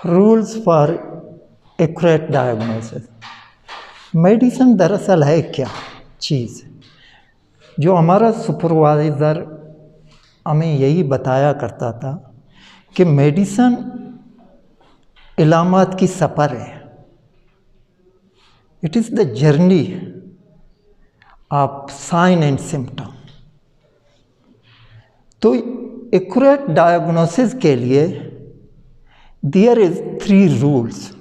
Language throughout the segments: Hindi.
Rules for accurate diagnosis. Medicine दरअसल है क्या चीज़? जो हमारा सुपरवाइज़र हमें यही बताया करता था कि मेडिसिन इलामात की सफ़र है, it is the journey of sign and symptom. तो एक्यूरेट डायग्नोसिस के लिए there is 3 rules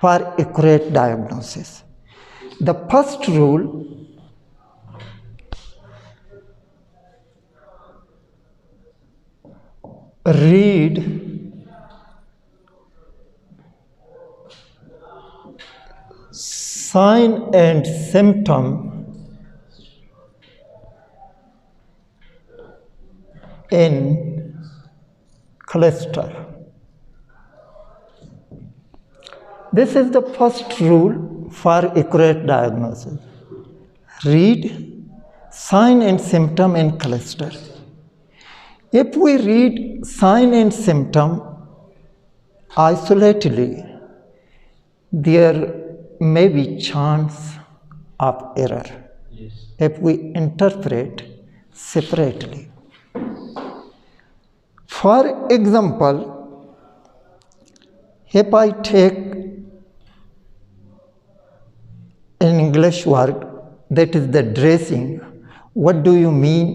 for accurate diagnosis. The first rule, read sign and symptom in cluster. This is the first rule for accurate diagnosis. Read sign and symptom in cluster. If we read sign and symptom isolatedly, there may be chance of error. Yes. If we interpret separately. For example, if I take an English word that is the dressing, what do you mean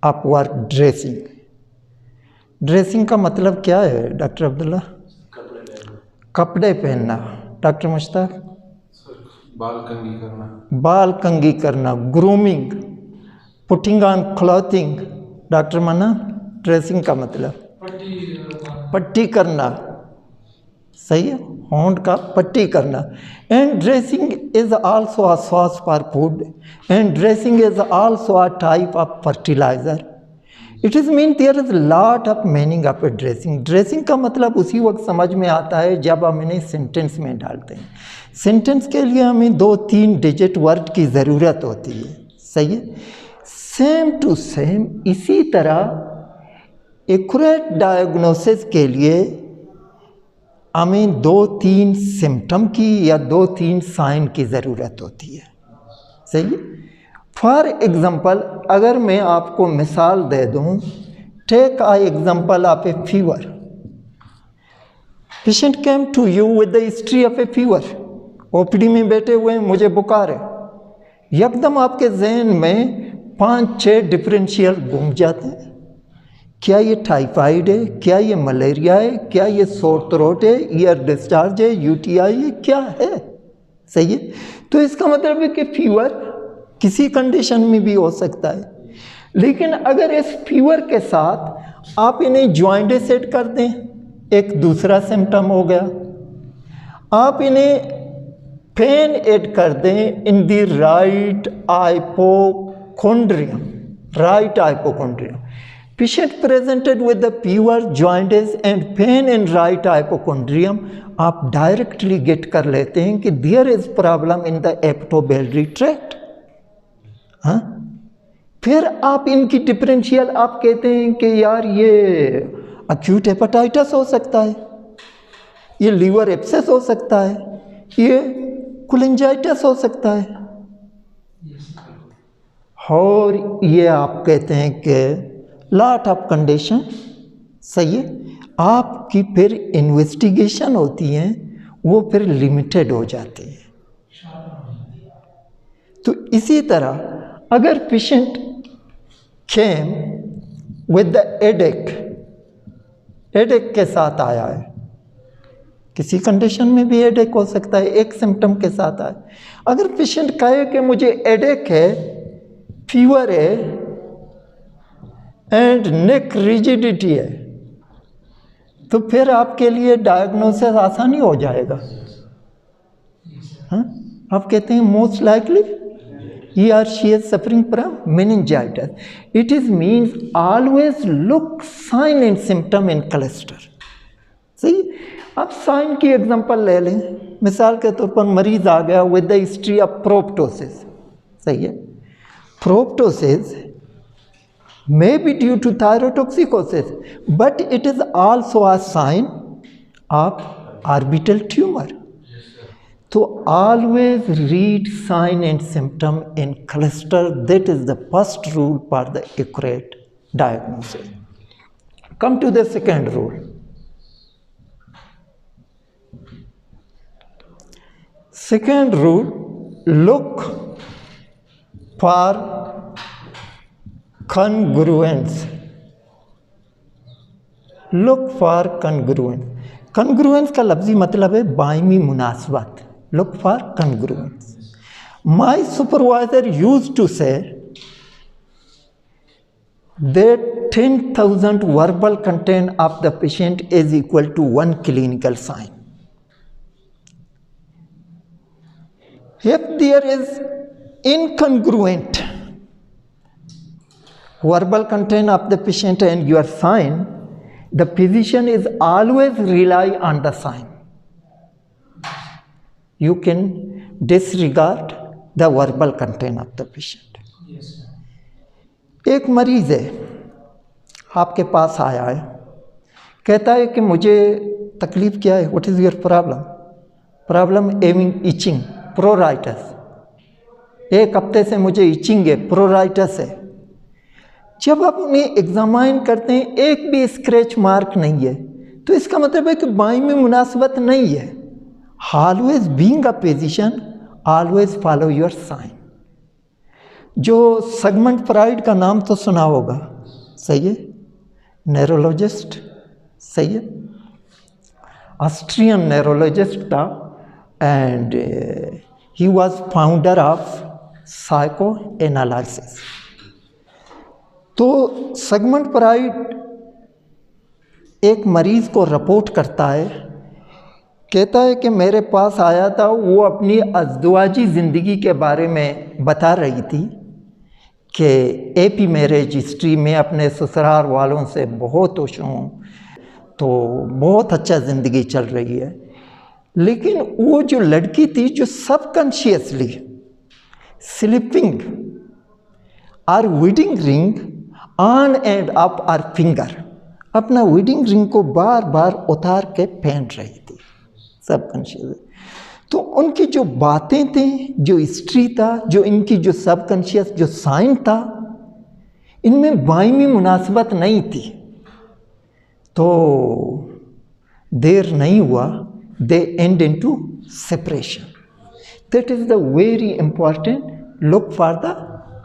of word dressing? Dressing का मतलब क्या है डॉक्टर अब्दुल्ला? कपड़े पहनना। डॉक्टर मुश्ताक? बाल कंघी करना। बाल कंघी करना, grooming, putting on clothing. Doctor मना? ड्रेसिंग का मतलब पट्टी करना, सही है, होंठ का पट्टी करना। And dressing is also a sauce for food and dressing is also a type of fertilizer. It is mean there is lot of meaning of a dressing. Dressing का मतलब उसी वक्त समझ में आता है जब हम इन्हें सेंटेंस में डालते हैं। सेंटेंस के लिए हमें 2-3 डिजिट वर्ड की ज़रूरत होती है, सही है। सेम टू सेम इसी तरह एक्यूरेट डायग्नोसिस के लिए हमें 2-3 सिम्टम की या 2-3 साइन की ज़रूरत होती है, सही है। फॉर एग्ज़ाम्पल, अगर मैं आपको मिसाल दे दूँ, take I example of a fever. Patient came to you with the history of a fever. OPD में बैठे हुए हैं, मुझे बुखार है। एकदम आपके जहन में 5-6 डिफरेंशियल घूम जाते हैं। क्या ये टाइफाइड है? क्या ये मलेरिया है? क्या ये सोर थ्रोट है? ईयर डिस्चार्ज है? यूटीआई है? क्या है? सही है। तो इसका मतलब है कि फीवर किसी कंडीशन में भी हो सकता है। लेकिन अगर इस फीवर के साथ आप इन्हें जॉइंट सेट कर दें, एक दूसरा सिम्टम हो गया। आप इन्हें पेन ऐड कर दें in the right hypochondrium, right hypochondrium. Patient presented with the fever, jaundice and pain in right hypochondrium, आप डायरेक्टली गेट कर लेते हैं कि there is problem in the hepatobiliary tract. हाँ, फिर आप इनकी डिफरेंशियल आप कहते हैं कि यार ये अक्यूट हेपेटाइटिस हो सकता है, ये लीवर एब्सेस हो सकता है, ये कोलिंजाइटिस हो सकता है, और ये आप कहते हैं कि लॉट ऑफ कंडीशन, सही है। आपकी फिर इन्वेस्टिगेशन होती हैं, वो फिर लिमिटेड हो जाती है। तो इसी तरह अगर patient came with the headache, headache के साथ आया है, किसी कंडीशन में भी हेडेक हो सकता है, एक सिम्टम के साथ आए। अगर पेशेंट कहे कि मुझे हेडेक है, फीवर है एंड नेक रिजिडिटी है, तो फिर आपके लिए डायग्नोसिस आसानी हो जाएगा। हाँ, आप कहते हैं most likely he or she is suffering from meningitis. It is means always look sign and symptom in cluster. सही, आप साइन की एग्जांपल ले लें। मिसाल के तौर पर मरीज आ गया with the history of proptosis, सही है। Proptosis may be due to thyrotoxicosis, but it is also a sign आप ऑर्बिटल ट्यूमर। तो always read sign and symptom in cluster, that is the first rule for the accurate diagnosis. Come to the second rule. Second rule, look for congruence. Look for congruence. Congruence का लफ्ज़ी मतलब है बायमी मुनासबत। Look for congruence. My supervisor used to say that 10,000 verbal content of the patient is equal to 1 clinical sign. If there is incongruent verbal content of the patient and your sign, the physician is always rely on the sign. You can disregard the verbal content of the patient. Yes. एक मरीज़ है, आपके पास आया है, कहता है कि मुझे तकलीफ़ क्या है, what is your problem? Problem having itching, pruritus. एक हफ्ते से मुझे इचिंग है, प्रोराइटस है। जब आप उन्हें एग्जामाइन करते हैं, एक भी स्क्रैच मार्क नहीं है, तो इसका मतलब है कि बायमी मुनासबत नहीं है। Always being a physician, always follow your sign. जो सेगमेंट फ्राइड का नाम तो सुना होगा, सही है, न्यूरोलॉजिस्ट, सही है, ऑस्ट्रियन न्यूरोलॉजिस्ट था, and he was founder of psychoanalysis. तो सेगमेंट फ्राइड एक मरीज़ को रिपोर्ट करता है, कहता है कि मेरे पास आया था, वो अपनी अज़दवाजी ज़िंदगी के बारे में बता रही थी कि एपी मैरिज हिस्ट्री में अपने ससुराल वालों से बहुत खुश हूँ, तो बहुत अच्छा ज़िंदगी चल रही है। लेकिन वो जो लड़की थी जो सबकॉन्शियसली स्लिपिंग और wedding ring on and up her finger, अपना वेडिंग रिंग को बार बार उतार के पहन रही थी सबकॉन्शियस। तो उनकी जो बातें थी, जो हिस्ट्री था, जो इनकी जो सबकॉन्शियस जो साइन था, इनमें बायमी मुनासबत नहीं थी। तो देर नहीं हुआ, they end into separation. That is the very important, look for the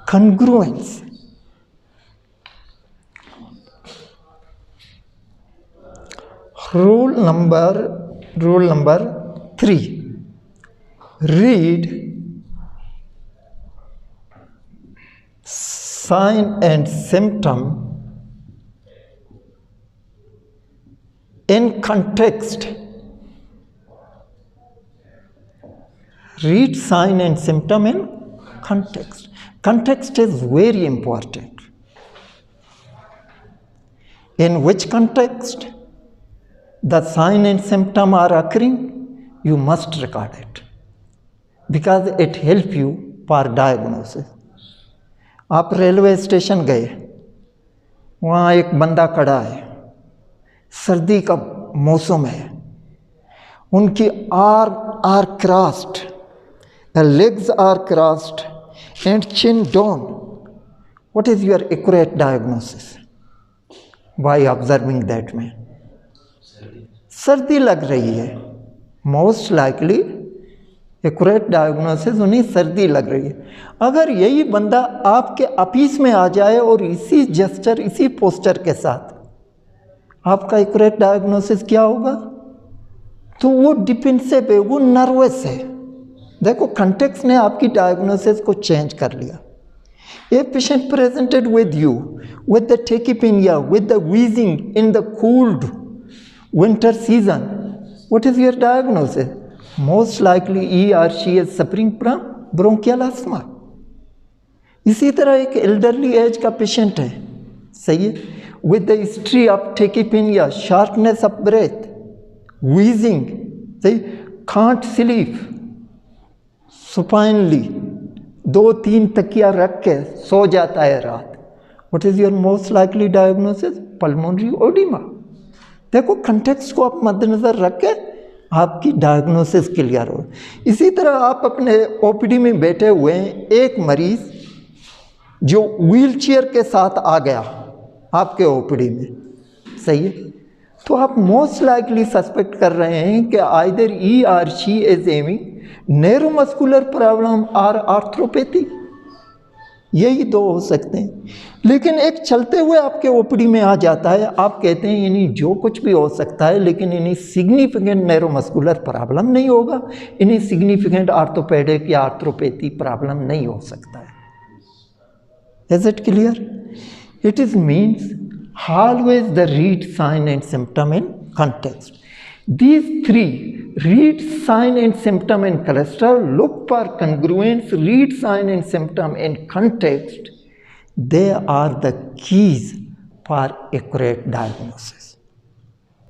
congruence. Rule number 3, read sign and symptom in context. Read sign and symptom in context. Context is very important. In which context the sign and symptom are occurring, you must record it because it helps you for diagnosis. आप रेलवे स्टेशन गए, वहाँ एक बंदा खड़ा है, सर्दी का मौसम है, उनकी arm are crossed, the legs are crossed and chin down. What is your accurate diagnosis? By observing that man. सर्दी लग रही है, most likely accurate diagnosis उन्हें सर्दी लग रही है। अगर यही बंदा आपके ऑफिस में आ जाए और इसी जेस्चर, इसी पोस्चर के साथ, आपका accurate diagnosis क्या होगा? तो वो डिफेंसिव है, वो नर्वस है। देखो, कंटेक्स्ट ने आपकी डायग्नोसिस को चेंज कर लिया। A patient presented with you with the tachypnoea, with the wheezing in the cold winter season, what is your diagnosis? Most likely he और she is suffering from bronchial asthma. इसी तरह एक एल्डरली एज का पेशेंट है, सही है, with the history of tachypnoea, shortness of breath, wheezing, सही, कांट स्लीप, सुपाइनली 2-3 तकिया रख के सो जाता है रात। What is your most likely diagnosis? Pulmonary oedema. देखो कंटेक्स्ट को आप मद्देनज़र रख के आपकी डायग्नोसिस क्लियर हो। इसी तरह आप अपने ओपीडी में बैठे हुए हैं, एक मरीज़ जो व्हीलचेयर के साथ आ गया आपके ओपीडी में, सही है, तो आप मोस्ट लाइकली सस्पेक्ट कर रहे हैं कि आइदर ही और she is having neuromuscular problem और आर्थ्रोपैथी, यही दो हो सकते हैं। लेकिन एक चलते हुए आपके ओपीडी में आ जाता है, आप कहते हैं यानी जो कुछ भी हो सकता है, लेकिन इन्हीं सिग्निफिकेंट न्यूरोमस्कुलर प्रॉब्लम नहीं होगा, इन्हीं सिग्निफिकेंट आर्थोपेडिक या आर्थ्रोपैथी प्रॉब्लम नहीं हो सकता है। Is it clear? It is means always the read, sign and symptom in context. These three, read, sign and symptom in cluster, look for congruence, read, sign and symptom in context. They are the keys for accurate diagnosis.